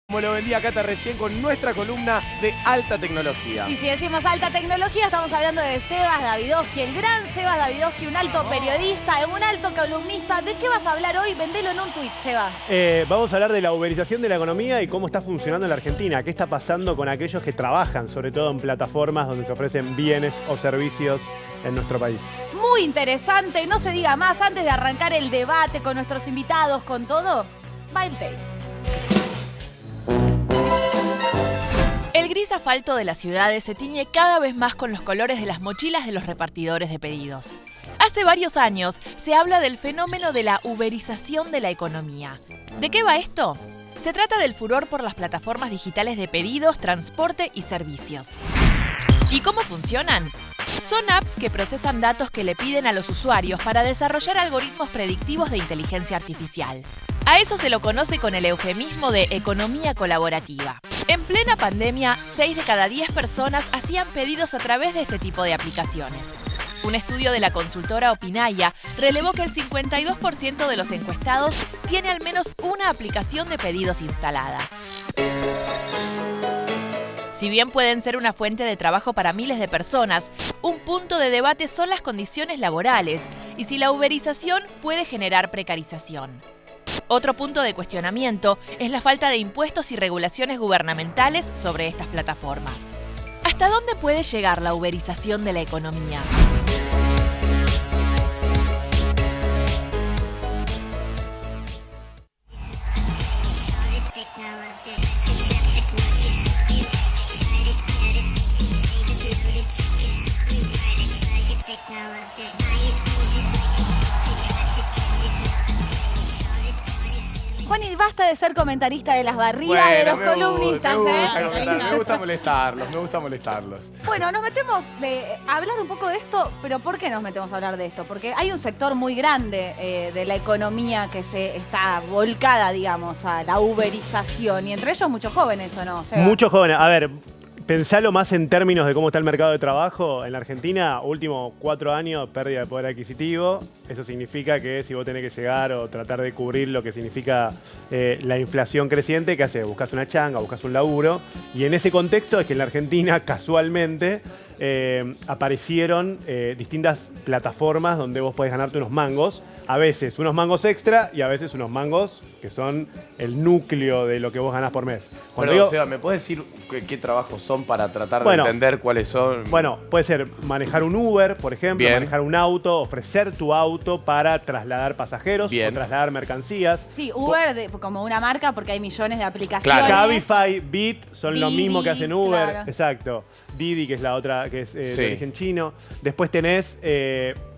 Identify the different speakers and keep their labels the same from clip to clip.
Speaker 1: Como lo vendía Cata recién con nuestra columna de alta tecnología.
Speaker 2: Y si decimos alta tecnología, estamos hablando de Sebas Davidovsky, el gran Sebas Davidovsky, un alto periodista, un alto columnista. ¿De qué vas a hablar hoy? Vendelo en un tuit, Sebas.
Speaker 3: Vamos a hablar de la uberización de la economía y cómo está funcionando en la Argentina. ¿Qué está pasando con aquellos que trabajan, sobre todo en plataformas donde se ofrecen bienes o servicios en nuestro país?
Speaker 2: Muy interesante, no se diga más. Antes de arrancar el debate con nuestros invitados, con todo, va el tape.
Speaker 4: El gris asfalto de las ciudades se tiñe cada vez más con los colores de las mochilas de los repartidores de pedidos. Hace varios años se habla del fenómeno de la uberización de la economía. ¿De qué va esto? Se trata del furor por las plataformas digitales de pedidos, transporte y servicios. ¿Y cómo funcionan? Son apps que procesan datos que le piden a los usuarios para desarrollar algoritmos predictivos de inteligencia artificial. A eso se lo conoce con el eufemismo de economía colaborativa. En plena pandemia, 6 de cada 10 personas hacían pedidos a través de este tipo de aplicaciones. Un estudio de la consultora Opinaya relevó que el 52% de los encuestados tiene al menos una aplicación de pedidos instalada. Si bien pueden ser una fuente de trabajo para miles de personas, un punto de debate son las condiciones laborales y si la uberización puede generar precarización. Otro punto de cuestionamiento es la falta de impuestos y regulaciones gubernamentales sobre estas plataformas. ¿Hasta dónde puede llegar la uberización de la economía?
Speaker 2: Juan, y basta de ser comentarista de las barridas de los columnistas,
Speaker 1: Me gusta molestarlos.
Speaker 2: Bueno, nos metemos a hablar un poco de esto, pero ¿por qué nos metemos a hablar de esto? Porque hay un sector muy grande de la economía que se está volcada, digamos, a la uberización, y entre ellos muchos jóvenes, ¿o no, Seba?
Speaker 3: Muchos jóvenes. A ver, pensalo más en términos de cómo está el mercado de trabajo. En la Argentina, últimos 4 años, pérdida de poder adquisitivo. Eso significa que si vos tenés que llegar o tratar de cubrir lo que significa la inflación creciente, ¿qué haces? Buscas una changa, buscas un laburo. Y en ese contexto es que en la Argentina, casualmente, aparecieron distintas plataformas donde vos podés ganarte unos mangos. A veces unos mangos extra y a veces unos mangos que son el núcleo de lo que vos ganás por mes.
Speaker 1: Pero, Seba, ¿me puedes decir qué trabajos son para tratar de entender cuáles son?
Speaker 3: Bueno, puede ser manejar un Uber, por ejemplo,
Speaker 1: Bien.
Speaker 3: manejar un auto, ofrecer tu auto para trasladar pasajeros
Speaker 1: Bien.
Speaker 3: o trasladar mercancías.
Speaker 2: Sí, Uber como una marca porque hay millones de aplicaciones.
Speaker 1: Claro.
Speaker 3: Cabify, Bit son lo
Speaker 2: Didi,
Speaker 3: mismo que hacen Uber.
Speaker 2: claro.
Speaker 3: Exacto. Didi, que es la otra, que es de
Speaker 1: Sí.
Speaker 3: origen chino. Después tenés,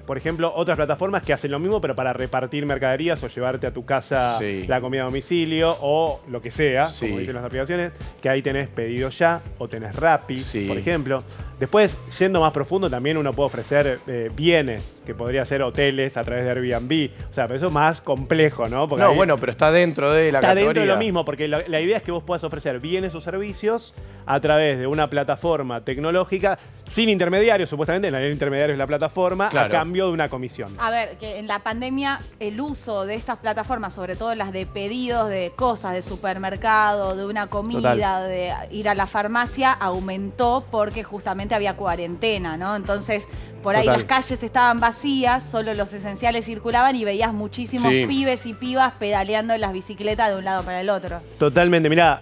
Speaker 3: por ejemplo, otras plataformas que hacen lo mismo, pero para repartir mercaderías o llevarte a tu casa
Speaker 1: Sí.
Speaker 3: la comida a domicilio o lo que sea,
Speaker 1: Sí.
Speaker 3: como dicen las aplicaciones, que ahí tenés Pedido Ya o tenés Rappi,
Speaker 1: Sí.
Speaker 3: por ejemplo. Después, yendo más profundo, también uno puede ofrecer bienes, que podría ser hoteles a través de Airbnb. O sea, pero eso es más complejo, ¿no? Porque
Speaker 1: No,
Speaker 3: ahí
Speaker 1: bueno, pero está dentro de la
Speaker 3: está
Speaker 1: categoría.
Speaker 3: dentro de lo mismo, porque la idea es que vos puedas ofrecer bienes o servicios a través de una plataforma tecnológica, sin intermediarios, supuestamente, en la ley de intermediarios es la plataforma,
Speaker 1: Claro.
Speaker 3: a cambio de una comisión.
Speaker 2: A ver, que en la pandemia el uso de estas plataformas, sobre todo las de pedidos de cosas, de supermercado, de una comida,
Speaker 3: Total.
Speaker 2: de ir a la farmacia, aumentó porque justamente había cuarentena, ¿no? Entonces, por ahí
Speaker 3: Total.
Speaker 2: las calles estaban vacías, solo los esenciales circulaban y veías muchísimos
Speaker 1: Sí.
Speaker 2: pibes y pibas pedaleando en las bicicletas de un lado para el otro.
Speaker 3: Totalmente. Mirá,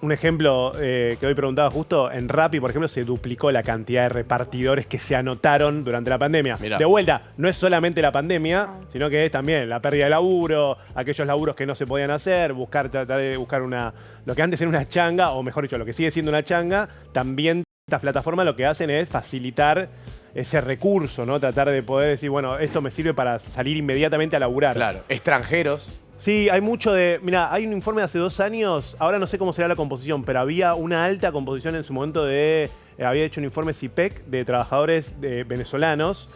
Speaker 3: un ejemplo que hoy preguntaba justo, en Rappi, por ejemplo, se duplicó la cantidad de repartidores que se anotaron durante la pandemia.
Speaker 1: Mirá.
Speaker 3: De vuelta, no es solamente la pandemia, sino que es también la pérdida de laburo, aquellos laburos que no se podían hacer, tratar de buscar lo que antes era una changa, o mejor dicho, lo que sigue siendo una changa, también estas plataformas lo que hacen es facilitar ese recurso, ¿no? Tratar de poder decir, bueno, esto me sirve para salir inmediatamente a laburar.
Speaker 1: Claro. Extranjeros.
Speaker 3: Sí, hay mucho de... Mira, hay un informe de hace 2 años, ahora no sé cómo será la composición, pero había una alta composición en su momento de... había hecho un informe CIPEC de trabajadores venezolanos.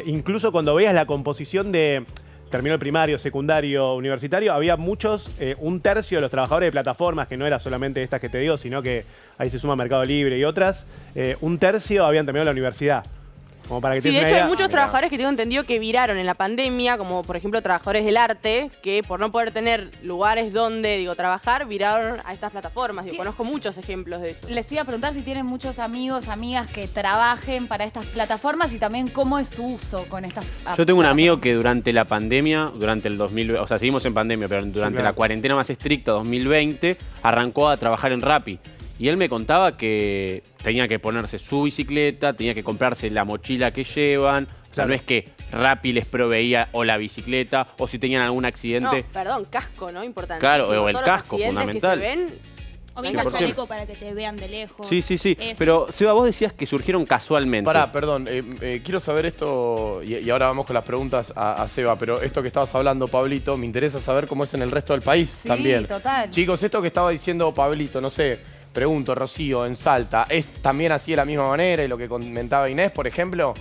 Speaker 3: Incluso cuando veías la composición de... Terminó el primario, secundario, universitario, había muchos, 1/3 de los trabajadores de plataformas, que no era solamente estas que te digo, sino que ahí se suma Mercado Libre y otras, 1/3 habían terminado la universidad. Como para que
Speaker 5: Sí,
Speaker 3: te
Speaker 5: de
Speaker 3: des
Speaker 5: hecho
Speaker 3: una
Speaker 5: hay
Speaker 3: idea.
Speaker 5: muchos trabajadores que tengo entendido que viraron en la pandemia, como por ejemplo trabajadores del arte, que por no poder tener lugares donde, trabajar, viraron a estas plataformas. Conozco muchos ejemplos de eso.
Speaker 2: Les iba a preguntar si tienen muchos amigos, amigas que trabajen para estas plataformas y también cómo es su uso con estas
Speaker 6: Yo tengo un amigo que durante la pandemia, durante el 2020, o sea, seguimos en pandemia, pero durante
Speaker 3: Claro.
Speaker 6: la cuarentena más estricta, 2020, arrancó a trabajar en Rappi. Y él me contaba que tenía que ponerse su bicicleta, tenía que comprarse la mochila que llevan. O sea, no es que Rappi les proveía o la bicicleta, o si tenían algún
Speaker 5: No,
Speaker 6: accidente.
Speaker 5: perdón, casco, ¿no? Importante.
Speaker 6: Claro, o el casco, fundamental.
Speaker 7: O venga el
Speaker 6: 100%.
Speaker 7: chaleco para que te vean de lejos.
Speaker 6: Sí.
Speaker 7: Sí.
Speaker 6: Pero, Seba, vos decías que surgieron casualmente.
Speaker 1: Pará, perdón, quiero saber esto, y ahora vamos con las preguntas a Seba, pero esto que estabas hablando, Pablito, me interesa saber cómo es en el resto del país
Speaker 2: Sí,
Speaker 1: también.
Speaker 2: total.
Speaker 1: Chicos, esto que estaba diciendo Pablito, no sé, pregunto, Rocío, en Salta, ¿es también así de la misma manera y lo que comentaba Inés, por ejemplo?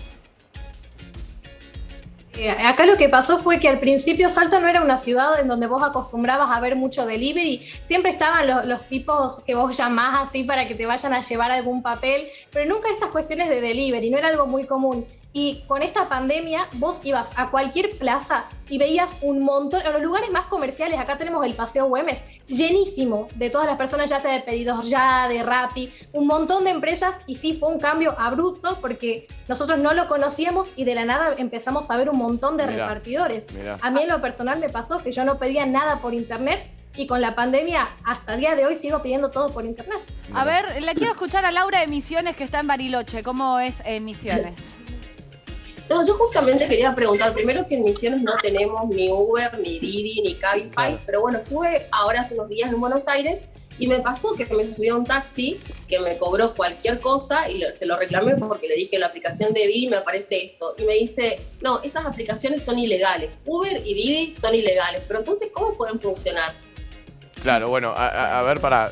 Speaker 8: Acá lo que pasó fue que al principio Salta no era una ciudad en donde vos acostumbrabas a ver mucho delivery. Siempre estaban los tipos que vos llamás así para que te vayan a llevar algún papel, pero nunca estas cuestiones de delivery, no era algo muy común. Y con esta pandemia vos ibas a cualquier plaza y veías un montón, en los lugares más comerciales, acá tenemos el Paseo Güemes, llenísimo de todas las personas, ya sea de Pedidos Ya, de Rappi, un montón de empresas, y sí fue un cambio abrupto porque nosotros no lo conocíamos y de la nada empezamos a ver un montón de
Speaker 1: Mirá,
Speaker 8: repartidores.
Speaker 1: mirá.
Speaker 8: A mí en lo personal me pasó que yo no pedía nada por internet y con la pandemia hasta el día de hoy sigo pidiendo todo por internet.
Speaker 2: A ver, la quiero escuchar a Laura de Misiones, que está en Bariloche. ¿Cómo es en Misiones?
Speaker 9: No, yo justamente quería preguntar, primero que en Misiones no tenemos ni Uber, ni Didi, ni Cabify,
Speaker 1: Claro.
Speaker 9: pero bueno, estuve ahora hace unos días en Buenos Aires y me pasó que me subí a un taxi que me cobró cualquier cosa y se lo reclamé porque le dije en la aplicación de Didi me aparece esto y me dice, no, esas aplicaciones son ilegales, Uber y Didi son ilegales, pero entonces ¿cómo pueden funcionar?
Speaker 1: Claro, bueno, a ver, pará,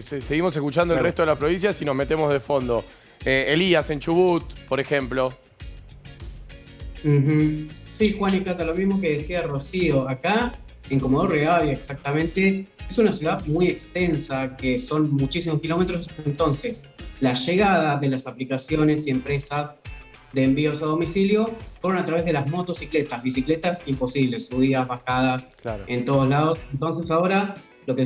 Speaker 1: seguimos escuchando el resto de las provincias y nos metemos de fondo. Elías, en Chubut, por ejemplo.
Speaker 10: Sí, Juan y Cata, lo mismo que decía Rocío. Acá, en Comodoro Rivadavia exactamente, es una ciudad muy extensa, que son muchísimos kilómetros. Entonces, la llegada de las aplicaciones y empresas de envíos a domicilio fueron a través de las motocicletas, bicicletas imposibles, subidas, bajadas,
Speaker 3: Claro.
Speaker 10: en todos lados. Entonces ahora lo que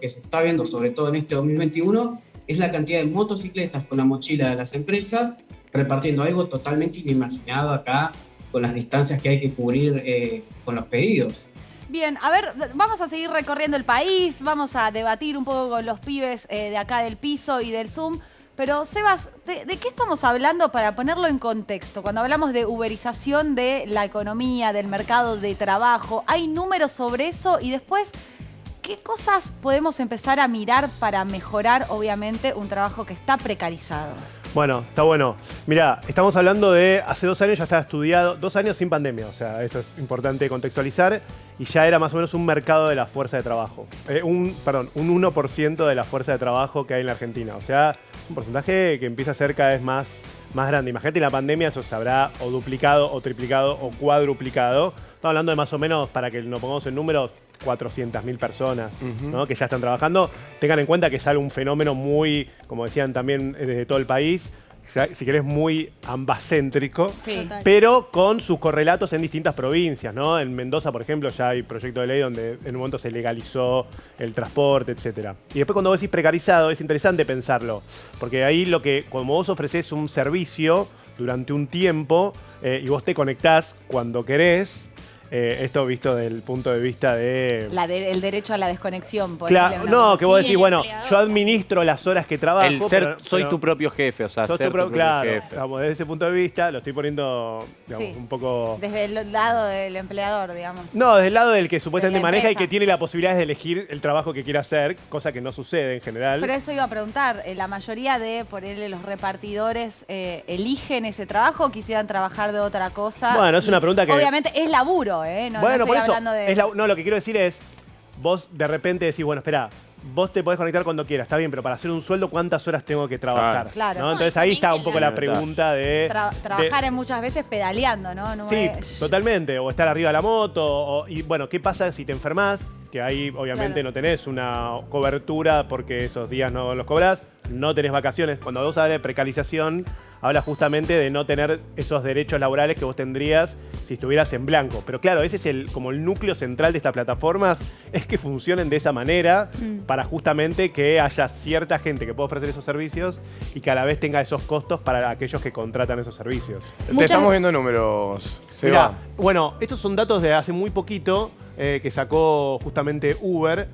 Speaker 10: se está viendo, sobre todo en este 2021, es la cantidad de motocicletas con la mochila de las empresas repartiendo algo totalmente inimaginado acá con las distancias que hay que cubrir con los pedidos.
Speaker 2: Bien, a ver, vamos a seguir recorriendo el país, vamos a debatir un poco con los pibes de acá del piso y del Zoom. Pero, Sebas, ¿de qué estamos hablando para ponerlo en contexto? Cuando hablamos de uberización de la economía, del mercado de trabajo, ¿hay números sobre eso? Y después, ¿qué cosas podemos empezar a mirar para mejorar, obviamente, un trabajo que está precarizado?
Speaker 3: Bueno, está bueno. Mirá, estamos hablando de hace 2 años ya estaba estudiado, 2 años sin pandemia, o sea, eso es importante contextualizar, y ya era más o menos un mercado de la fuerza de trabajo. Un 1% de la fuerza de trabajo que hay en la Argentina, o sea, un porcentaje que empieza a ser cada vez más grande. Imagínate, en la pandemia eso se habrá o duplicado, o triplicado, o cuadruplicado. Estamos hablando de más o menos, para que nos pongamos en números, 400.000 personas, ¿no? Que ya están trabajando. Tengan en cuenta que sale un fenómeno muy, como decían también desde todo el país, si querés, muy ambacéntrico,
Speaker 2: Sí.
Speaker 7: Total.
Speaker 3: pero con sus correlatos en distintas provincias, ¿no? En Mendoza, por ejemplo, ya hay proyecto de ley donde en un momento se legalizó el transporte, etc. Y después, cuando vos decís precarizado, es interesante pensarlo, porque ahí como vos ofrecés un servicio durante un tiempo y vos te conectás cuando querés, esto visto desde el punto de vista de...
Speaker 2: El derecho a la desconexión, por
Speaker 3: Claro,
Speaker 2: ejemplo.
Speaker 3: no, que vos
Speaker 7: Sí,
Speaker 3: decís,
Speaker 7: el
Speaker 3: bueno,
Speaker 7: empleador.
Speaker 3: yo administro las horas que trabajo.
Speaker 6: El soy tu propio jefe, o sea,
Speaker 3: sos
Speaker 6: ser
Speaker 3: tu
Speaker 6: tu propio
Speaker 3: claro,
Speaker 6: jefe.
Speaker 3: digamos, desde ese punto de vista lo estoy poniendo, digamos,
Speaker 2: Sí.
Speaker 3: un poco...
Speaker 2: Desde el lado del empleador, digamos.
Speaker 3: No, desde el lado del que supuestamente
Speaker 2: De la
Speaker 3: maneja y
Speaker 2: empresa.
Speaker 3: que tiene la posibilidad de elegir el trabajo que quiera hacer, cosa que no sucede en general.
Speaker 2: Pero eso iba a preguntar, la mayoría de, por ejemplo, los repartidores eligen ese trabajo o quisieran trabajar de otra cosa.
Speaker 3: Bueno, es una pregunta que...
Speaker 2: Obviamente es laburo, ¿eh? No,
Speaker 3: bueno,
Speaker 2: no
Speaker 3: por
Speaker 2: estoy
Speaker 3: eso,
Speaker 2: hablando de...
Speaker 3: no, lo que quiero decir es, vos de repente decís, bueno, espera, vos te podés conectar cuando quieras, está bien, pero para hacer un sueldo, ¿cuántas horas tengo que trabajar?
Speaker 2: Claro.
Speaker 3: ¿no?
Speaker 2: No,
Speaker 3: Entonces
Speaker 7: y
Speaker 3: ahí
Speaker 7: también
Speaker 3: está
Speaker 7: que
Speaker 3: un poco
Speaker 7: la-
Speaker 3: la pregunta de...
Speaker 2: Trabajar
Speaker 3: de-
Speaker 2: en muchas veces pedaleando, ¿no? No
Speaker 3: Sí,
Speaker 2: es-
Speaker 3: totalmente. O estar arriba de la moto. Y bueno, ¿qué pasa si te enfermas? Que ahí obviamente
Speaker 2: Claro.
Speaker 3: no tenés una cobertura porque esos días no los cobrás. No tenés vacaciones. Cuando vos hablas de precarización, habla justamente de no tener esos derechos laborales que vos tendrías si estuvieras en blanco. Pero claro, ese es como el núcleo central de estas plataformas, es que funcionen de esa manera para justamente que haya cierta gente que pueda ofrecer esos servicios y que a la vez tenga esos costos para aquellos que contratan esos servicios.
Speaker 1: Te estamos viendo números,
Speaker 3: Mirá, bueno, estos son datos de hace muy poquito que sacó justamente Uber.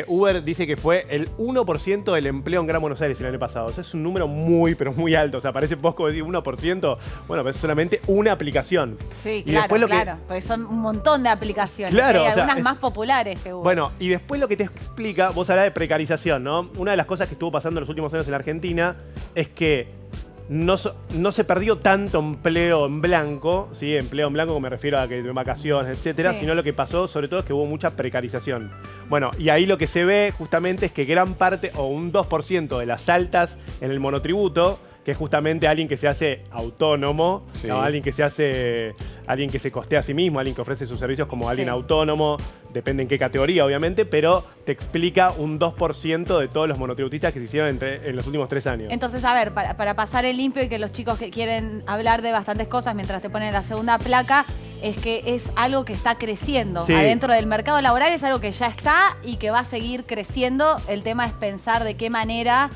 Speaker 3: Uber dice que fue el 1% del empleo en Gran Buenos Aires el año pasado. O sea, es un número muy, pero muy alto. O sea, parece poco decir 1%. Bueno, pero es solamente una aplicación.
Speaker 2: Sí,
Speaker 3: y
Speaker 2: claro,
Speaker 3: después
Speaker 2: claro. Porque son un montón de aplicaciones.
Speaker 3: Claro,
Speaker 2: hay
Speaker 3: o sea,
Speaker 2: algunas más populares que Uber.
Speaker 3: Bueno, y después lo que te explica, vos hablás de precarización, ¿no? Una de las cosas que estuvo pasando en los últimos años en la Argentina es que no se perdió tanto empleo en blanco, ¿sí? Empleo en blanco, me refiero a que vacaciones, etcétera, sino lo que pasó sobre todo es que hubo mucha precarización. Bueno, y ahí lo que se ve justamente es que gran parte, o un 2% de las altas en el monotributo, que es justamente alguien que se hace autónomo, ¿no? Alguien que se costea a sí mismo, alguien que ofrece sus servicios como alguien autónomo, depende en qué categoría, obviamente, pero te explica un 2% de todos los monotributistas que se hicieron en los últimos 3 años.
Speaker 2: Entonces, a ver, para pasar el limpio y que los chicos que quieren hablar de bastantes cosas mientras te ponen la segunda placa, es que es algo que está creciendo. Adentro del mercado laboral es algo que ya está y que va a seguir creciendo. El tema es pensar de qué manera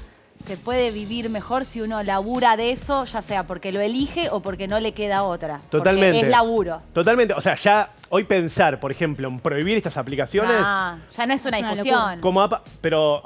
Speaker 2: se puede vivir mejor si uno labura de eso, ya sea porque lo elige o porque no le queda otra.
Speaker 3: Totalmente.
Speaker 2: Porque es laburo.
Speaker 3: Totalmente. O sea, ya hoy pensar, por ejemplo, en prohibir estas aplicaciones...
Speaker 2: No, ya no es una discusión.
Speaker 3: Pero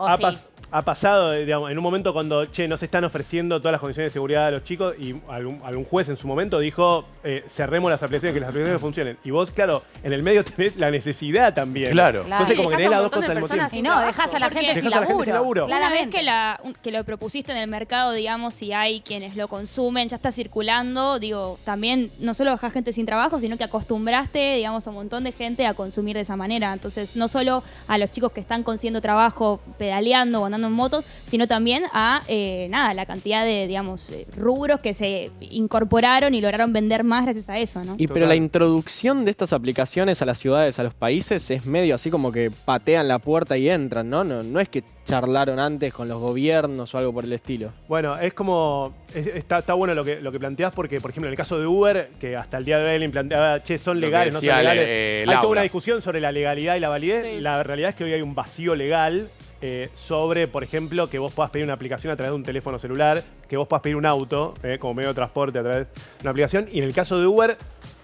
Speaker 3: ha pasado, digamos, en un momento cuando, no se están ofreciendo todas las condiciones de seguridad a los chicos y algún juez en su momento dijo, cerremos las aplicaciones, que las aplicaciones funcionen. Y vos, claro, en el medio tenés la necesidad también.
Speaker 1: Claro.
Speaker 3: Entonces como que tenés las dos cosas al mismo tiempo.
Speaker 2: Si no, dejás a la gente sin laburo.
Speaker 7: Una vez que lo propusiste en el mercado, digamos, y hay quienes lo consumen, ya está circulando, digo, también no solo dejás gente sin trabajo, sino que acostumbraste, digamos, a un montón de gente a consumir de esa manera. Entonces, no solo a los chicos que están consiguiendo trabajo pedaleando o andando en motos, sino también a la cantidad de, digamos, rubros que se incorporaron y lograron vender más gracias a eso, ¿no?
Speaker 11: Pero la introducción de estas aplicaciones a las ciudades, a los países, es medio así como que patean la puerta y entran, ¿no? No es que charlaron antes con los gobiernos o algo por el estilo.
Speaker 3: Bueno, es como... Está bueno lo que planteás porque, por ejemplo, en el caso de Uber, que hasta el día de hoy le planteaba, son legales, no son legales. Hay toda una discusión sobre la legalidad y la validez. Sí. La realidad es que hoy hay un vacío legal sobre, por ejemplo, que vos puedas pedir una aplicación a través de un teléfono celular, que vos puedas pedir un auto como medio de transporte a través de una aplicación. Y en el caso de Uber,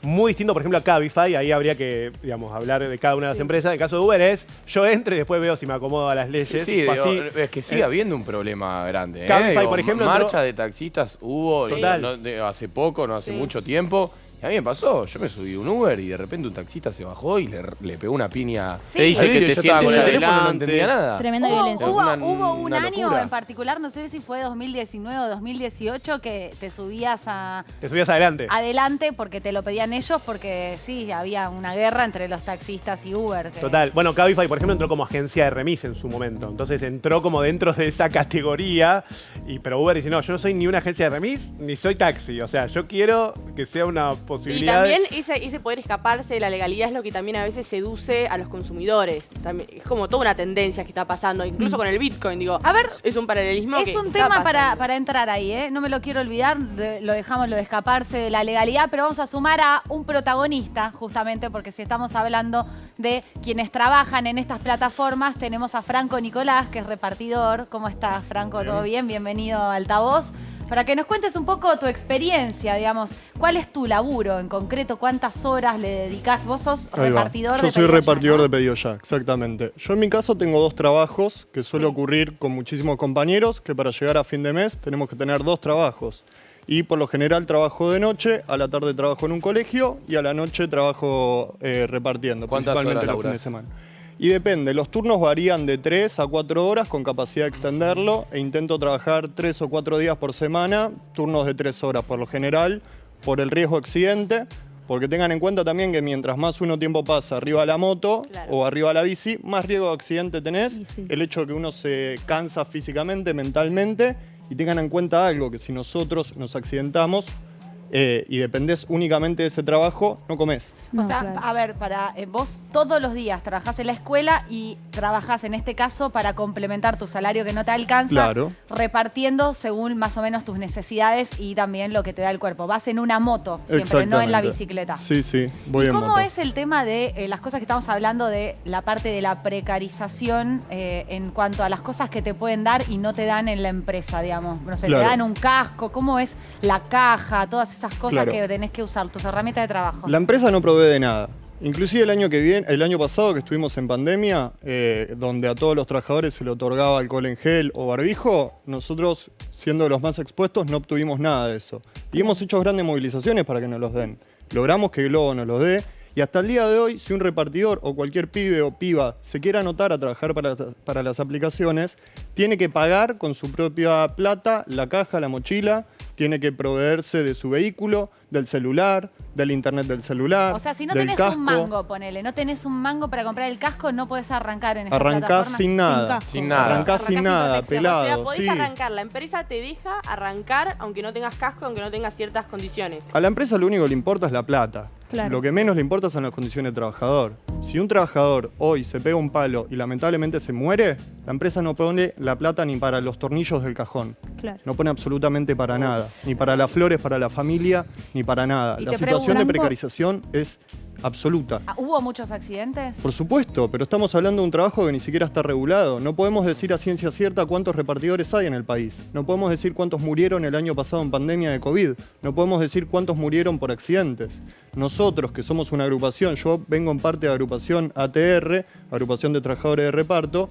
Speaker 3: muy distinto, por ejemplo, a Cabify, ahí habría que, digamos, hablar de cada una de las empresas. En el caso de Uber es, yo entro y después veo si me acomodo a las leyes.
Speaker 1: Sí, es que sigue habiendo un problema grande.
Speaker 3: Cabify, por ejemplo,
Speaker 1: marcha de taxistas hubo hace poco, no hace mucho tiempo. A mí me pasó, yo me subí un Uber y de repente un taxista se bajó y le pegó una piña.
Speaker 2: Sí.
Speaker 1: Te dice
Speaker 6: que
Speaker 1: yo estaba con el teléfono, no entendía nada.
Speaker 7: Tremenda violencia.
Speaker 2: Hubo un
Speaker 1: una
Speaker 2: año
Speaker 1: locura.
Speaker 2: en particular, no sé si fue 2019 o 2018, que te subías
Speaker 3: adelante.
Speaker 2: Adelante porque te lo pedían ellos, porque sí, había una guerra entre los taxistas y Uber.
Speaker 3: Total. Bueno, Cabify, por ejemplo, entró como agencia de remis en su momento. Entonces entró como dentro de esa categoría. Pero Uber dice, no, yo no soy ni una agencia de remis, ni soy taxi. O sea, yo quiero que sea una posibilidad.
Speaker 5: Y también ese poder escaparse de la legalidad es lo que también a veces seduce a los consumidores. También, es como toda una tendencia que está pasando, incluso con el Bitcoin, digo.
Speaker 2: A ver,
Speaker 5: es un paralelismo
Speaker 2: es un tema para entrar ahí, ¿eh? No me lo quiero olvidar, lo dejamos lo de escaparse de la legalidad, pero vamos a sumar a un protagonista, justamente, porque si estamos hablando de quienes trabajan en estas plataformas, tenemos a Franco Nicolás, que es repartidor. ¿Cómo estás, Franco? ¿Todo bien? Bienvenido a Altavoz. Para que nos cuentes un poco tu experiencia, digamos, ¿cuál es tu laburo en concreto? ¿Cuántas horas le dedicás? Vos sos repartidor de pedido.
Speaker 12: Yo soy repartidor de pedido ya, exactamente. Yo en mi caso tengo 2 trabajos, que suele ocurrir con muchísimos compañeros, que para llegar a fin de mes tenemos que tener 2 trabajos. Y por lo general trabajo de noche, a la tarde trabajo en un colegio y a la noche trabajo repartiendo, principalmente los fines de semana. Y depende, los turnos varían de 3 a 4 horas con capacidad de extenderlo e intento trabajar 3 o 4 días por semana, turnos de 3 horas por lo general, por el riesgo de accidente, porque tengan en cuenta también que mientras más tiempo pasa arriba de la moto o arriba de la bici, más riesgo de accidente tenés, el hecho de que uno se cansa físicamente, mentalmente, y tengan en cuenta algo, que si nosotros nos accidentamos, y dependés únicamente de ese trabajo, no comés.
Speaker 2: O sea, a ver, vos todos los días trabajás en la escuela y trabajás en este caso para complementar tu salario que no te alcanza,
Speaker 12: Claro.
Speaker 2: repartiendo según más o menos tus necesidades y también lo que te da el cuerpo. Vas en una moto siempre, no en la bicicleta.
Speaker 12: Sí, sí, voy
Speaker 2: ¿Y
Speaker 12: en
Speaker 2: cómo
Speaker 12: moto.
Speaker 2: es el tema de las cosas que estamos hablando de la parte de la precarización en cuanto a las cosas que te pueden dar y no te dan en la empresa, digamos? No sé,
Speaker 12: Claro.
Speaker 2: te dan un casco, ¿cómo es la caja? Todas esas cosas
Speaker 12: Claro.
Speaker 2: que tenés que usar, tus herramientas de trabajo.
Speaker 12: La empresa no provee de nada. Inclusive el año pasado que estuvimos en pandemia, donde a todos los trabajadores se le otorgaba alcohol en gel o barbijo, nosotros, siendo los más expuestos, no obtuvimos nada de eso. Y hemos hecho grandes movilizaciones para que nos los den. Logramos que Globo nos los dé. Y hasta el día de hoy, si un repartidor o cualquier pibe o piba se quiere anotar a trabajar para las aplicaciones, tiene que pagar con su propia plata la caja, la mochila, tiene que proveerse de su vehículo, del celular, del internet del celular,
Speaker 2: O sea, si no
Speaker 12: del
Speaker 2: tenés
Speaker 12: casco.
Speaker 2: un mango, ponele, no tenés un mango para comprar el casco, no podés arrancar en esta
Speaker 12: Arrancás
Speaker 2: plataforma.
Speaker 12: sin nada.
Speaker 1: Sin nada.
Speaker 12: Arrancás sin nada,
Speaker 5: protección. O sea,
Speaker 12: pelado.
Speaker 5: podés
Speaker 12: Sí.
Speaker 5: arrancar, la empresa te deja arrancar aunque no tengas casco, aunque no tengas ciertas condiciones.
Speaker 12: A la empresa lo único que le importa es la plata.
Speaker 7: Claro.
Speaker 12: Lo que menos le importa son las condiciones de trabajador. Si un trabajador hoy se pega un palo y lamentablemente se muere, la empresa no pone la plata ni para los tornillos del cajón.
Speaker 7: Claro.
Speaker 12: No pone absolutamente para nada. Ni para las flores, para la familia, ni para nada.
Speaker 2: Y
Speaker 12: La
Speaker 2: te
Speaker 12: situación de
Speaker 2: pregunto-
Speaker 12: precarización es absoluta.
Speaker 2: ¿Hubo muchos accidentes?
Speaker 12: Por supuesto, pero estamos hablando de un trabajo que ni siquiera está regulado. No podemos decir a ciencia cierta cuántos repartidores hay en el país. No podemos decir cuántos murieron el año pasado en pandemia de COVID. No podemos decir cuántos murieron por accidentes. Nosotros, que somos una agrupación, yo vengo en parte de la agrupación ATR, Agrupación de Trabajadores de Reparto,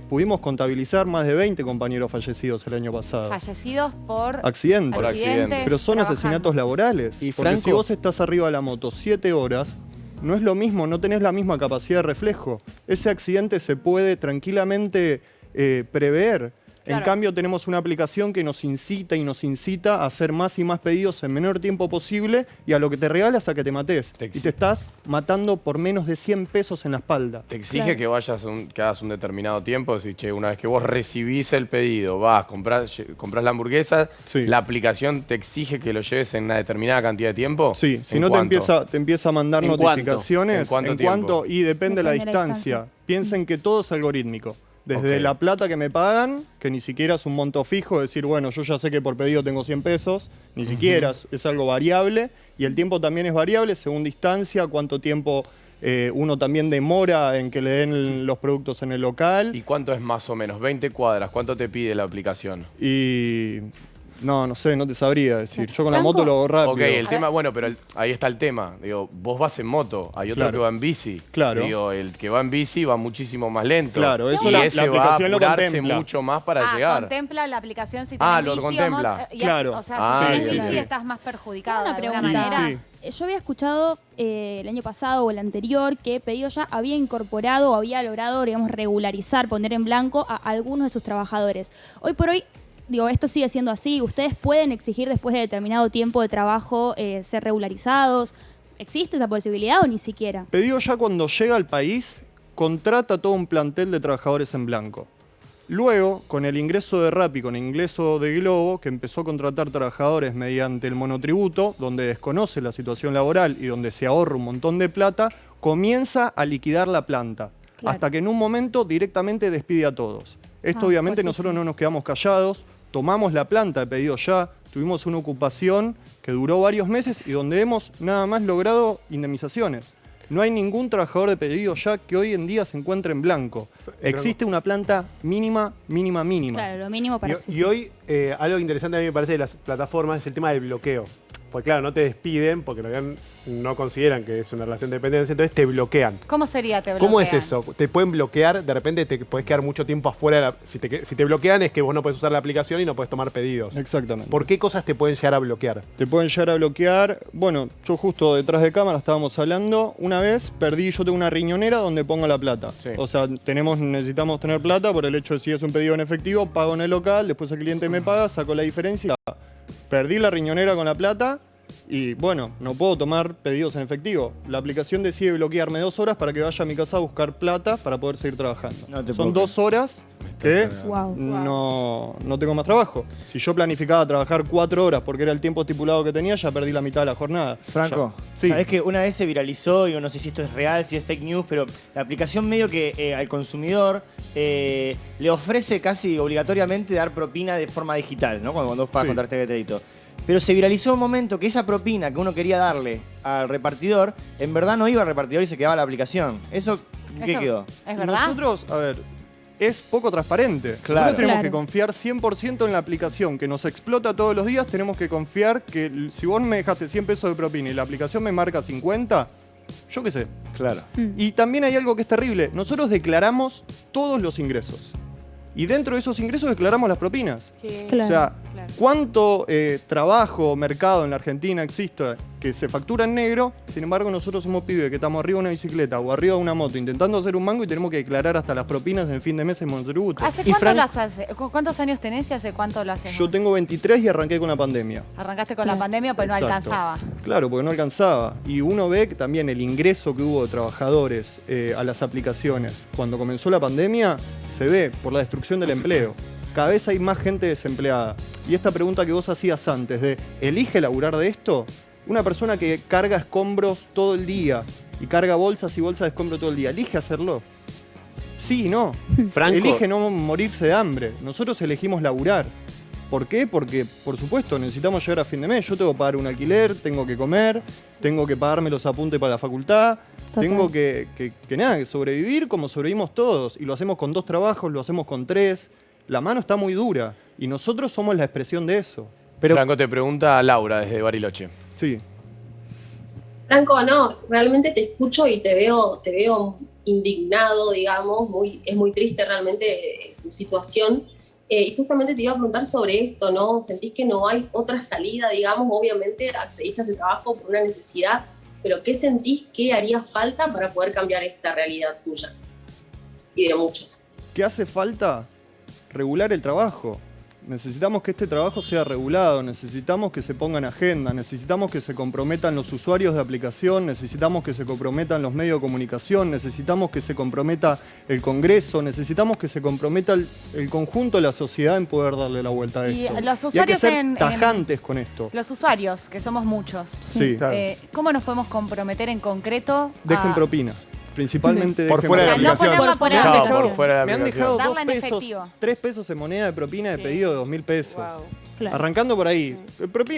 Speaker 12: pudimos contabilizar más de 20 compañeros fallecidos el año pasado.
Speaker 2: Fallecidos por
Speaker 12: Accidentes.
Speaker 1: Por accidentes.
Speaker 12: Pero son
Speaker 2: trabajando.
Speaker 12: asesinatos laborales.
Speaker 11: Y
Speaker 12: porque
Speaker 11: Franco-
Speaker 12: si vos estás arriba de la moto 7 horas, no es lo mismo, no tenés la misma capacidad de reflejo. Ese accidente se puede tranquilamente prever. En
Speaker 2: Claro.
Speaker 12: cambio, tenemos una aplicación que nos incita a hacer más y más pedidos en menor tiempo posible y a lo que te regalas a que te mates. Y te estás matando por menos de 100 pesos en la espalda.
Speaker 1: Te exige que vayas que hagas un determinado tiempo. Decir, che, una vez que vos recibís el pedido, vas, comprás la hamburguesa, la aplicación te exige que lo lleves en una determinada cantidad de tiempo.
Speaker 12: Sí, si
Speaker 1: ¿En
Speaker 12: no
Speaker 1: cuánto?
Speaker 12: te empieza a mandar
Speaker 1: ¿En cuánto?
Speaker 12: notificaciones.
Speaker 1: ¿En cuánto tiempo?
Speaker 12: Y depende de la
Speaker 7: Depende de la
Speaker 12: distancia. Piensen que todo es algorítmico. Desde
Speaker 1: Ok.
Speaker 12: la plata que me pagan, que ni siquiera es un monto fijo, decir, bueno, yo ya sé que por pedido tengo 100 pesos, ni siquiera es algo variable. Y el tiempo también es variable según distancia, cuánto tiempo uno también demora en que le den los productos en el local.
Speaker 1: ¿Y cuánto es más o menos? 20 cuadras. ¿Cuánto te pide la aplicación?
Speaker 12: Y no sé, no te sabría decir. Yo con la
Speaker 2: Franco-
Speaker 12: moto lo hago rápido.
Speaker 1: Ok, el tema, bueno, pero ahí está el tema. Digo, vos vas en moto, hay otro
Speaker 12: Claro.
Speaker 1: que va en bici.
Speaker 12: Claro.
Speaker 1: Digo, el que va en bici va muchísimo más lento.
Speaker 12: Claro, eso
Speaker 1: y
Speaker 12: la
Speaker 1: ese va a
Speaker 12: aplicación lo
Speaker 1: apurarse
Speaker 12: contempla.
Speaker 1: mucho más para llegar.
Speaker 2: Contempla la aplicación si
Speaker 1: Ah,
Speaker 2: tenés
Speaker 1: lo
Speaker 2: bici o
Speaker 1: contempla.
Speaker 2: moto,
Speaker 12: Claro.
Speaker 2: O sea,
Speaker 1: Ah,
Speaker 2: si
Speaker 1: bien,
Speaker 2: tenés bici
Speaker 1: bien.
Speaker 2: estás más perjudicado
Speaker 7: Una
Speaker 2: de alguna
Speaker 7: pregunta.
Speaker 2: manera.
Speaker 7: Yo había escuchado el año pasado o el anterior que Pedido Ya había incorporado o había logrado, digamos, regularizar, poner en blanco a algunos de sus trabajadores. Hoy por hoy, digo, esto sigue siendo así. ¿Ustedes pueden exigir después de determinado tiempo de trabajo ser regularizados? ¿Existe esa posibilidad o ni siquiera?
Speaker 12: Pedido Ya cuando llega al país, contrata todo un plantel de trabajadores en blanco. Luego, con el ingreso de Rappi, con el ingreso de Globo, que empezó a contratar trabajadores mediante el monotributo, donde desconoce la situación laboral y donde se ahorra un montón de plata, comienza a liquidar la planta.
Speaker 7: Claro.
Speaker 12: Hasta que en un momento directamente despide a todos. Esto obviamente
Speaker 7: fuertísimo.
Speaker 12: nosotros no nos quedamos callados, tomamos la planta de Pedido Ya, tuvimos una ocupación que duró varios meses y donde hemos nada más logrado indemnizaciones. No hay ningún trabajador de Pedido Ya que hoy en día se encuentre en blanco. Existe una planta mínima.
Speaker 7: Claro, lo mínimo para existir.
Speaker 3: Y hoy, algo interesante a mí me parece de las plataformas es el tema del bloqueo. Porque claro, no te despiden porque en realidad no consideran que es una relación de dependencia, entonces te bloquean.
Speaker 2: ¿Cómo sería te
Speaker 3: ¿Cómo es
Speaker 2: bloquean?
Speaker 3: eso? Te pueden bloquear, de repente te podés quedar mucho tiempo afuera. Si te bloquean es que vos no podés usar la aplicación y no podés tomar pedidos.
Speaker 12: Exactamente.
Speaker 3: ¿Por qué cosas te pueden llegar a bloquear?
Speaker 12: Te pueden llegar a bloquear. Bueno, yo justo detrás de cámara estábamos hablando. Una vez yo tengo una riñonera donde pongo la plata.
Speaker 1: Sí.
Speaker 12: O sea, necesitamos tener plata por el hecho de si es un pedido en efectivo, pago en el local, después el cliente me paga, saco la diferencia. Perdí la riñonera con la plata Y bueno, no puedo tomar pedidos en efectivo. La aplicación decide bloquearme 2 horas para que vaya a mi casa a buscar plata para poder seguir trabajando. Son 2 horas que no tengo más trabajo. Si yo planificaba trabajar 4 horas porque era el tiempo estipulado que tenía, ya perdí la mitad de la jornada.
Speaker 13: Franco,
Speaker 12: sí.
Speaker 13: sabés que una vez se viralizó, y no sé si esto es real, si es fake news, pero la aplicación medio que al consumidor le ofrece casi obligatoriamente dar propina de forma digital, ¿no? Cuando vos pagas con tarjeta de crédito. Pero se viralizó un momento que esa propina que uno quería darle al repartidor, en verdad no iba al repartidor y se quedaba la aplicación. ¿Eso qué quedó?
Speaker 2: ¿Es verdad?
Speaker 12: Nosotros, a ver, es poco transparente.
Speaker 13: Claro.
Speaker 12: Nosotros tenemos que confiar 100% en la aplicación que nos explota todos los días. Tenemos que confiar que si vos me dejaste 100 pesos de propina y la aplicación me marca 50, yo qué sé.
Speaker 13: Claro.
Speaker 12: Y también hay algo que es terrible. Nosotros declaramos todos los ingresos. Y dentro de esos ingresos declaramos las propinas.
Speaker 5: Claro.
Speaker 12: O sea, ¿cuánto trabajo o mercado en la Argentina existe que se factura en negro? Sin embargo, nosotros somos pibes que estamos arriba de una bicicleta o arriba de una moto intentando hacer un mango y tenemos que declarar hasta las propinas en el fin de mes en monotributo.
Speaker 2: ¿Hace cuánto las hace? ¿Cuántos años tenés y hace cuánto lo haces?
Speaker 12: Yo tengo 23 y arranqué con la pandemia.
Speaker 2: Arrancaste con la pandemia, pero no
Speaker 12: Exacto.
Speaker 2: alcanzaba.
Speaker 12: Claro, porque no alcanzaba. Y uno ve que también el ingreso que hubo de trabajadores a las aplicaciones cuando comenzó la pandemia se ve por la destrucción del empleo. Cada vez hay más gente desempleada. Y esta pregunta que vos hacías antes de ¿elige laburar de esto? Una persona que carga escombros todo el día y carga bolsas y bolsas de escombro todo el día, ¿elige hacerlo? Sí y no.
Speaker 6: Franco.
Speaker 12: Elige no morirse de hambre. Nosotros elegimos laburar. ¿Por qué? Porque, por supuesto, necesitamos llegar a fin de mes. Yo tengo que pagar un alquiler, tengo que comer, tengo que pagarme los apuntes para la facultad.
Speaker 7: Total.
Speaker 12: Tengo que sobrevivir como sobrevivimos todos. Y lo hacemos con 2 trabajos, lo hacemos con 3. La mano está muy dura. Y nosotros somos la expresión de eso.
Speaker 1: Franco, te pregunta Laura desde Bariloche.
Speaker 12: Sí.
Speaker 9: Franco, no, realmente te escucho y te veo indignado, digamos, es muy triste realmente tu situación. Y justamente te iba a preguntar sobre esto, ¿no? ¿Sentís que no hay otra salida, digamos? Obviamente accediste a este trabajo por una necesidad, pero ¿qué sentís que haría falta para poder cambiar esta realidad tuya y de muchos?
Speaker 12: ¿Qué hace falta? Regular el trabajo. Necesitamos que este trabajo sea regulado, necesitamos que se ponga en agenda, necesitamos que se comprometan los usuarios de aplicación, necesitamos que se comprometan los medios de comunicación, necesitamos que se comprometa el Congreso, necesitamos que se comprometa el conjunto de la sociedad en poder darle la vuelta a
Speaker 2: Y
Speaker 12: esto.
Speaker 2: los
Speaker 12: Y hay que
Speaker 2: usuarios
Speaker 12: ser tajantes con esto.
Speaker 2: Los usuarios, que somos muchos.
Speaker 12: Sí. Claro.
Speaker 2: ¿Cómo nos podemos comprometer en concreto?
Speaker 12: Dejen propina. Principalmente
Speaker 3: Por
Speaker 12: dejen
Speaker 3: fuera de la
Speaker 2: no ponerla por
Speaker 12: Me han
Speaker 2: aplicación.
Speaker 12: dejado,
Speaker 1: por fuera de la
Speaker 12: me han
Speaker 1: aplicación.
Speaker 12: dejado
Speaker 2: Darla en
Speaker 12: 2 pesos,
Speaker 2: efectivo.
Speaker 12: 3 pesos en moneda de propina de pedido de 2.000 pesos.
Speaker 7: Claro.
Speaker 12: Arrancando por ahí.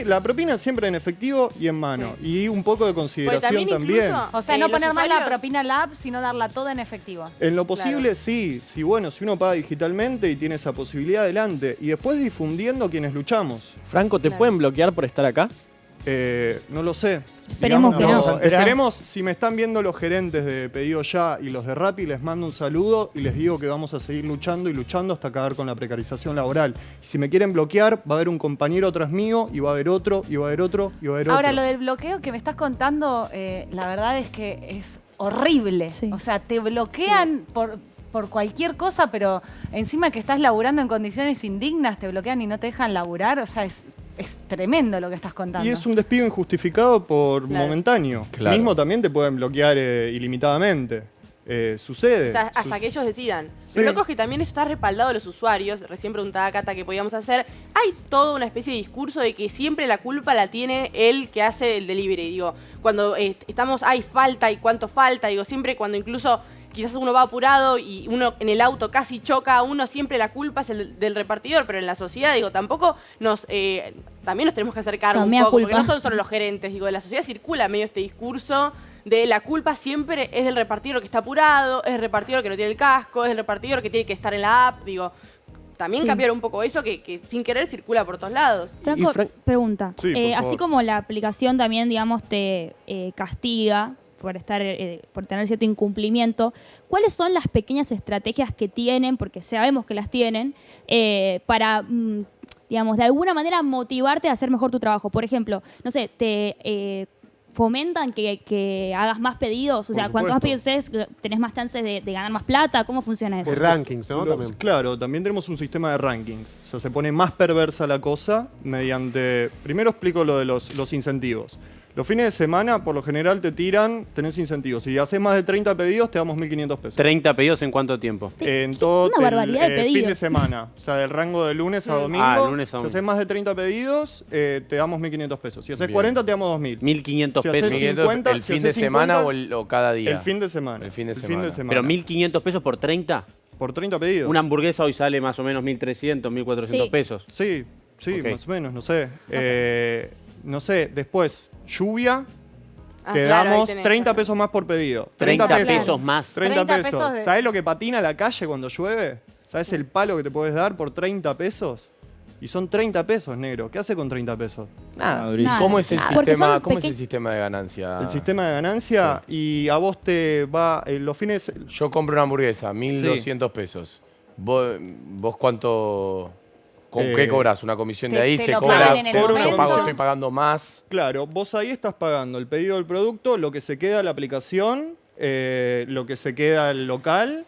Speaker 12: La propina siempre en efectivo y en mano. Y un poco de consideración también.
Speaker 2: O sea, no
Speaker 5: los
Speaker 2: poner más la
Speaker 5: usuarios-
Speaker 2: propina en la app, sino darla toda en efectivo.
Speaker 12: En lo posible, sí. Si uno paga digitalmente y tiene esa posibilidad, adelante. Y después difundiendo quienes luchamos.
Speaker 11: Franco, ¿te pueden bloquear por estar acá?
Speaker 12: No lo sé.
Speaker 7: Esperemos que no.
Speaker 12: Esperemos, si me están viendo los gerentes de Pedido Ya y los de Rappi, les mando un saludo y les digo que vamos a seguir luchando y luchando hasta acabar con la precarización laboral. Y si me quieren bloquear, va a haber un compañero atrás mío y va a haber otro, y va a haber otro, y va a haber otro.
Speaker 2: Ahora, lo del bloqueo que me estás contando, la verdad es que es horrible.
Speaker 7: Sí.
Speaker 2: O sea, te bloquean por cualquier cosa, pero encima que estás laburando en condiciones indignas, te bloquean y no te dejan laburar. O sea, es tremendo lo que estás contando.
Speaker 12: Y es un despido injustificado por momentáneo.
Speaker 1: Claro.
Speaker 12: Mismo también te pueden bloquear ilimitadamente. Sucede.
Speaker 5: O sea, hasta que ellos decidan.
Speaker 12: Sí.
Speaker 5: Lo loco es que también está respaldado de los usuarios. Recién preguntaba Cata qué podíamos hacer. Hay toda una especie de discurso de que siempre la culpa la tiene el que hace el delivery. Digo, cuando hay falta y cuánto falta. Digo, siempre cuando incluso quizás uno va apurado y uno en el auto casi choca a uno, siempre la culpa es del repartidor. Pero en la sociedad, digo, tampoco también nos tenemos que hacer cargo un
Speaker 7: Mea
Speaker 5: poco.
Speaker 7: culpa.
Speaker 5: Porque no son solo los gerentes. Digo, en la sociedad circula medio este discurso de la culpa siempre es del repartidor que está apurado, es el repartidor que no tiene el casco, es el repartidor que tiene que estar en la app. Digo, también
Speaker 7: Sí.
Speaker 5: cambiar un poco eso que sin querer circula por todos lados.
Speaker 7: Franco, pregunta.
Speaker 12: Sí, por favor.
Speaker 7: Así como la aplicación también, digamos, te castiga por por tener cierto incumplimiento, ¿cuáles son las pequeñas estrategias que tienen, porque sabemos que las tienen, para, digamos, de alguna manera motivarte a hacer mejor tu trabajo? Por ejemplo, no sé, fomentan que hagas más pedidos? O sea, cuanto más pedidos haces, tenés más chances de ganar más plata. ¿Cómo funciona eso?
Speaker 3: De rankings, ¿no?
Speaker 12: Claro, también tenemos un sistema de rankings. O sea, se pone más perversa la cosa mediante... Primero explico lo de los incentivos. Los fines de semana, por lo general, te tiran, tenés incentivos. Si haces más de 30 pedidos, te damos 1.500 pesos.
Speaker 6: ¿30 pedidos en cuánto tiempo?
Speaker 12: En todo
Speaker 7: Una barbaridad de
Speaker 12: el fin de
Speaker 7: pedidos.
Speaker 12: semana. O sea, del rango de lunes a domingo.
Speaker 6: Lunes a
Speaker 12: Si
Speaker 6: domingo.
Speaker 12: haces más de 30 pedidos, te damos 1.500 pesos. Si haces 40, te damos 2.000.
Speaker 6: 1.500
Speaker 12: Si
Speaker 6: pesos.
Speaker 12: haces 50,
Speaker 1: ¿El
Speaker 12: si
Speaker 1: fin de
Speaker 12: haces
Speaker 1: semana
Speaker 12: 50,
Speaker 1: o cada día?
Speaker 12: El fin de semana.
Speaker 1: El fin de semana.
Speaker 6: Pero 1.500 pesos por 30.
Speaker 12: Por 30 pedidos.
Speaker 6: Una hamburguesa hoy sale más o menos 1.300, 1.400 pesos.
Speaker 12: Sí,
Speaker 6: Ok.
Speaker 12: más o menos, no sé. No sé, después, lluvia. Te
Speaker 5: claro, ahí
Speaker 12: damos
Speaker 5: tenés.
Speaker 12: 30 pesos más por pedido.
Speaker 6: 30 pesos más.
Speaker 12: 30
Speaker 2: 30
Speaker 12: pesos.
Speaker 2: pesos.
Speaker 12: ¿Sabés lo que patina la calle cuando llueve? ¿Sabés el palo que te puedes dar por 30 pesos? Y son 30 pesos, negro. ¿Qué hace con 30 pesos? Nada.
Speaker 1: ¿Cómo es el
Speaker 7: Porque
Speaker 1: sistema,
Speaker 7: son
Speaker 1: cómo es el sistema de ganancia?
Speaker 12: El sistema de ganancia y a vos te va los fines...
Speaker 1: Yo compro una hamburguesa, 1.200 pesos. ¿Vos cuánto...? ¿Con qué cobras? ¿Una comisión de ahí?
Speaker 2: te
Speaker 1: ¿Se
Speaker 2: lo
Speaker 1: cobra?
Speaker 2: pagan en el
Speaker 1: Yo
Speaker 2: momento.
Speaker 1: estoy pagando más.
Speaker 12: Claro, vos ahí estás pagando el pedido del producto, lo que se queda la aplicación, lo que se queda el local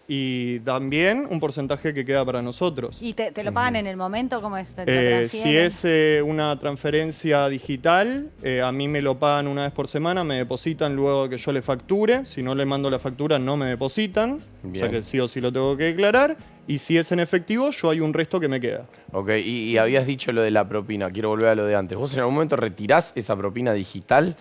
Speaker 12: y también un porcentaje que queda para nosotros.
Speaker 2: ¿Y te lo pagan en el momento? ¿Cómo es? ¿Te lo
Speaker 12: Si
Speaker 2: transfieren?
Speaker 12: es una transferencia digital, a mí me lo pagan una vez por semana, me depositan luego de que yo le facture. Si no le mando la factura, no me depositan.
Speaker 1: Bien.
Speaker 12: O sea que sí o sí lo tengo que declarar. Y si es en efectivo, yo hay un resto que me queda.
Speaker 1: Ok, y habías dicho lo de la propina. Quiero volver a lo de antes. ¿Vos en algún momento retirás esa propina digital?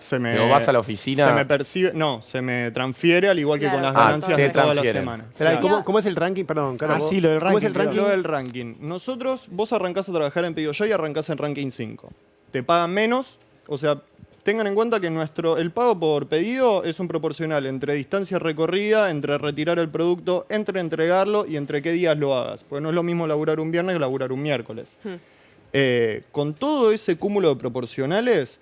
Speaker 1: ¿O vas a la oficina?
Speaker 12: Se me percibe, no, se me transfiere al igual que con las ganancias de toda la semana.
Speaker 3: Espera, ¿y
Speaker 12: Claro.
Speaker 3: ¿cómo es el ranking? Perdón, Carlos.
Speaker 13: Ah, sí, lo del
Speaker 3: ¿Cómo es el
Speaker 13: ranking,
Speaker 3: ranking?
Speaker 12: Lo del ranking. Nosotros, vos arrancás a trabajar en Pedido Ya y arrancás en ranking 5. Te pagan menos, o sea, tengan en cuenta que el pago por pedido es un proporcional entre distancia recorrida, entre retirar el producto, entre entregarlo y entre qué días lo hagas. Porque no es lo mismo laburar un viernes que laburar un miércoles. Con todo ese cúmulo de proporcionales,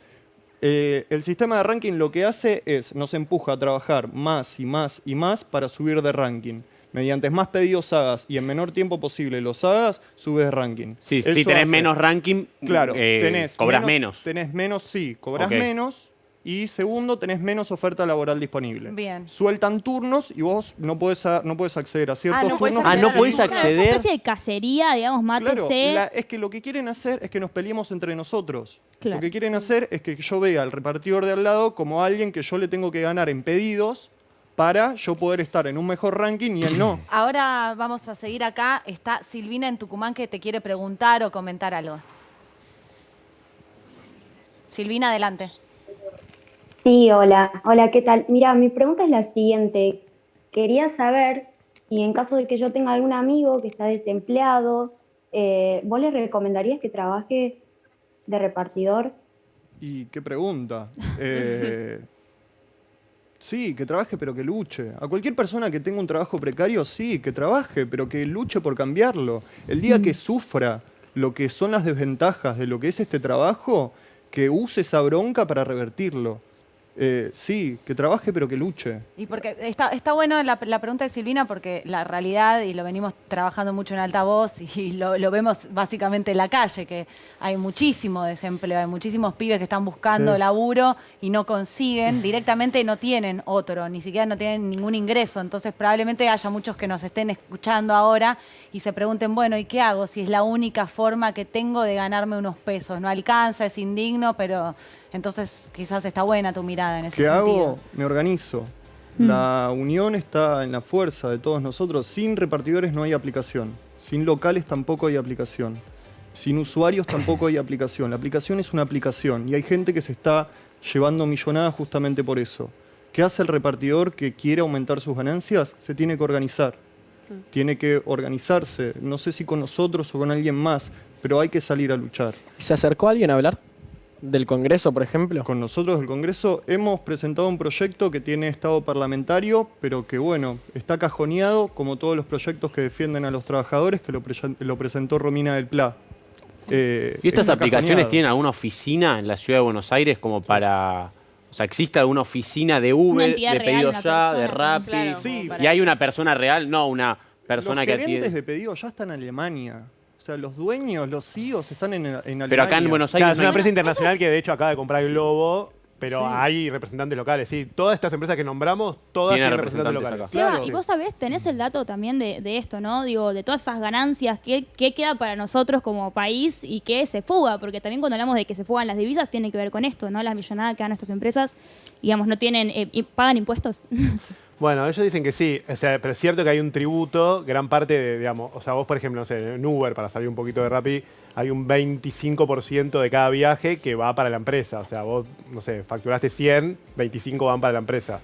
Speaker 12: el sistema de ranking lo que hace es nos empuja a trabajar más y más y más para subir de ranking. Mediante más pedidos hagas y en menor tiempo posible los hagas, subes de ranking.
Speaker 6: Sí,
Speaker 12: Eso
Speaker 6: si tenés
Speaker 12: hace-
Speaker 6: menos ranking,
Speaker 12: Claro,
Speaker 6: cobras menos.
Speaker 12: Tenés menos, sí, cobras
Speaker 6: Ok.
Speaker 12: menos. Y segundo, tenés menos oferta laboral disponible.
Speaker 2: Bien.
Speaker 12: Sueltan turnos y vos no podés acceder a ciertos
Speaker 2: no podés
Speaker 12: turnos.
Speaker 2: acceder
Speaker 6: no
Speaker 2: a los
Speaker 6: podés
Speaker 2: turnos.
Speaker 7: Claro, es una especie de cacería, digamos,
Speaker 12: Claro,
Speaker 7: mátese.
Speaker 12: es que lo que quieren hacer es que nos peleemos entre nosotros.
Speaker 7: Claro.
Speaker 12: Lo que quieren hacer es que yo vea al repartidor de al lado como alguien que yo le tengo que ganar en pedidos para yo poder estar en un mejor ranking y él no.
Speaker 2: Ahora vamos a seguir acá. Está Silvina en Tucumán que te quiere preguntar o comentar algo. Silvina, adelante.
Speaker 14: Sí, hola. Hola, ¿qué tal? Mira, mi pregunta es la siguiente. Quería saber si en caso de que yo tenga algún amigo que está desempleado, ¿vos le recomendarías que trabaje de repartidor?
Speaker 12: ¿Y qué pregunta? Sí, que trabaje pero que luche. A cualquier persona que tenga un trabajo precario, sí, que trabaje, pero que luche por cambiarlo. El día que sufra lo que son las desventajas de lo que es este trabajo, que use esa bronca para revertirlo. Sí, que trabaje pero que luche.
Speaker 2: Y porque está bueno la pregunta de Silvina porque la realidad, y lo venimos trabajando mucho en altavoz y lo vemos básicamente en la calle, que hay muchísimo desempleo, hay muchísimos pibes que están buscando
Speaker 14: Sí.
Speaker 2: laburo y no consiguen, directamente no tienen otro, ni siquiera no tienen ningún ingreso. Entonces probablemente haya muchos que nos estén escuchando ahora y se pregunten, bueno, ¿y qué hago? Si es la única forma que tengo de ganarme unos pesos. No alcanza, es indigno, pero entonces quizás está buena tu mirada en ese
Speaker 12: ¿Qué
Speaker 2: sentido.
Speaker 12: hago? Me organizo. La unión está en la fuerza de todos nosotros. Sin repartidores no hay aplicación. Sin locales tampoco hay aplicación. Sin usuarios tampoco hay aplicación. La aplicación es una aplicación y hay gente que se está llevando millonadas justamente por eso. ¿Qué hace el repartidor que quiere aumentar sus ganancias? Se tiene que organizar. Tiene que organizarse. No sé si con nosotros o con alguien más, pero hay que salir a luchar.
Speaker 11: ¿Se acercó alguien a hablar? ¿Del Congreso, por ejemplo?
Speaker 12: Con nosotros del Congreso hemos presentado un proyecto que tiene estado parlamentario, pero que bueno, está cajoneado como todos los proyectos que defienden a los trabajadores, que lo presentó Romina del Pla.
Speaker 6: ¿Y estas
Speaker 12: está
Speaker 6: aplicaciones
Speaker 12: cajoneado.
Speaker 6: tienen alguna oficina en la ciudad de Buenos Aires como para... O sea, ¿existe alguna oficina de
Speaker 7: Una
Speaker 6: Uber,
Speaker 7: entidad
Speaker 6: de
Speaker 7: real,
Speaker 6: Pedido
Speaker 7: una
Speaker 6: Ya, de
Speaker 7: persona,
Speaker 6: Rappi?
Speaker 5: claro,
Speaker 12: Sí,
Speaker 6: ¿Y hay una persona real? No, una persona
Speaker 12: Los
Speaker 6: que
Speaker 12: gerentes
Speaker 6: atiende.
Speaker 12: de pedido ya están en Alemania. O sea, los dueños, los CEOs están en Alemania.
Speaker 6: Pero acá en Buenos Aires
Speaker 3: Claro, es
Speaker 6: no
Speaker 3: una
Speaker 6: hay-
Speaker 3: empresa internacional que de hecho acaba de comprar Globo, pero
Speaker 2: Sí.
Speaker 3: hay representantes locales, sí. Todas estas empresas que nombramos, todas tienen representantes locales.
Speaker 7: Seba, y vos sabés, tenés el dato también de esto, ¿no? Digo, de todas esas ganancias, ¿qué queda para nosotros como país y qué se fuga? Porque también cuando hablamos de que se fugan las divisas, tiene que ver con esto, ¿no? Las millonadas que dan estas empresas, digamos, no tienen, pagan impuestos.
Speaker 3: Bueno, ellos dicen que sí, o sea, pero es cierto que hay un tributo, gran parte de, digamos, o sea, vos por ejemplo, no sé, en Uber, para salir un poquito de Rappi, hay un 25% de cada viaje que va para la empresa. O sea, vos, no sé, facturaste 100, 25 van para la empresa.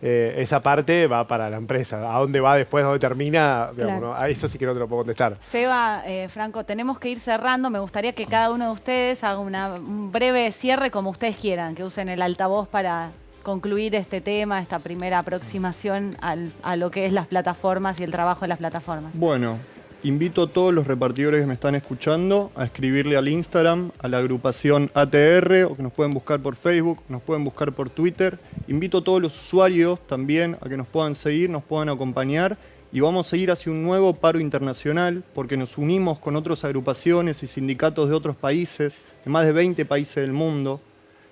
Speaker 3: Esa parte va para la empresa. ¿A dónde va después? ¿A dónde termina? Digamos,
Speaker 2: Claro.
Speaker 3: ¿no? A eso sí que no te lo puedo contestar.
Speaker 2: Seba, Franco, tenemos que ir cerrando. Me gustaría que cada uno de ustedes haga un breve cierre como ustedes quieran, que usen el altavoz para concluir este tema, esta primera aproximación a lo que es las plataformas y el trabajo de las plataformas.
Speaker 12: Bueno, invito a todos los repartidores que me están escuchando a escribirle al Instagram, a la agrupación ATR, o que nos pueden buscar por Facebook, nos pueden buscar por Twitter. Invito a todos los usuarios también a que nos puedan seguir, nos puedan acompañar, y vamos a ir hacia un nuevo paro internacional porque nos unimos con otras agrupaciones y sindicatos de otros países, de más de 20 países del mundo.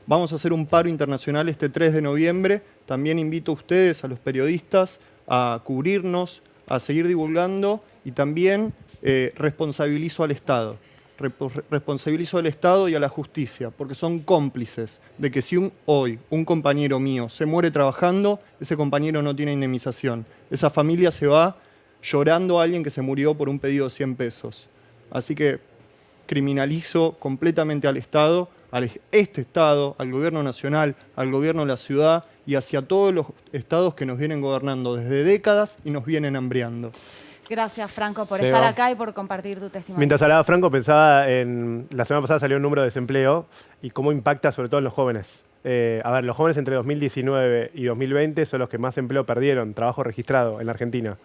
Speaker 12: Vamos a hacer un paro internacional este 3 de noviembre. También invito a ustedes, a los periodistas, a cubrirnos, a seguir divulgando, y también responsabilizo al Estado. Responsabilizo al Estado y a la justicia, porque son cómplices de que si hoy un compañero mío se muere trabajando, ese compañero no tiene indemnización. Esa familia se va llorando a alguien que se murió por un pedido de 100 pesos. Así que criminalizo completamente al Estado, este Estado, al Gobierno Nacional, al Gobierno de la ciudad y hacia todos los estados que nos vienen gobernando desde décadas y nos vienen hambriando.
Speaker 2: Gracias, Franco, por
Speaker 3: Seba.
Speaker 2: estar acá y por compartir tu testimonio.
Speaker 3: Mientras hablaba Franco, pensaba en... La semana pasada salió un número de desempleo y cómo impacta sobre todo en los jóvenes. A ver, los jóvenes entre 2019 y 2020 son los que más empleo perdieron, trabajo registrado en la Argentina.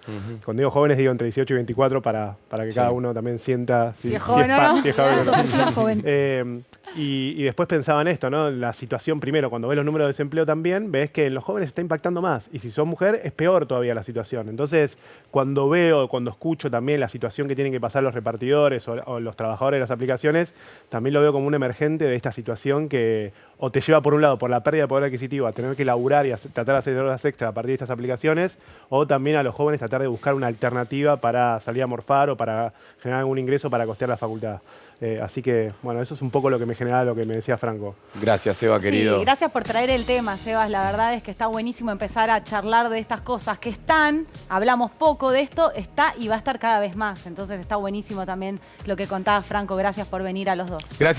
Speaker 3: Cuando digo jóvenes, digo entre 18 y 24 para que cada uno también sienta si es joven o no. Si es joven. Y después pensaba en esto, ¿no? La situación, primero, cuando ves los números de desempleo también, ves que en los jóvenes está impactando más. Y si sos mujer, es peor todavía la situación. Entonces, cuando veo, cuando escucho también la situación que tienen que pasar los repartidores o los trabajadores de las aplicaciones, también lo veo como un emergente de esta situación que o te lleva por un lado por la pérdida de poder adquisitivo a tener que laburar y tratar de hacer horas extra a partir de estas aplicaciones, o también a los jóvenes tratar de buscar una alternativa para salir a morfar o para generar algún ingreso para costear la facultad. Así que, bueno, eso es un poco lo que me generaba lo que me decía Franco.
Speaker 1: Gracias, Seba, querido.
Speaker 2: Sí, gracias por traer el tema, Sebas. La verdad es que está buenísimo empezar a charlar de estas cosas que están, hablamos poco de esto, está y va a estar cada vez más. Entonces está buenísimo también lo que contaba Franco. Gracias por venir a los dos.
Speaker 1: Gracias.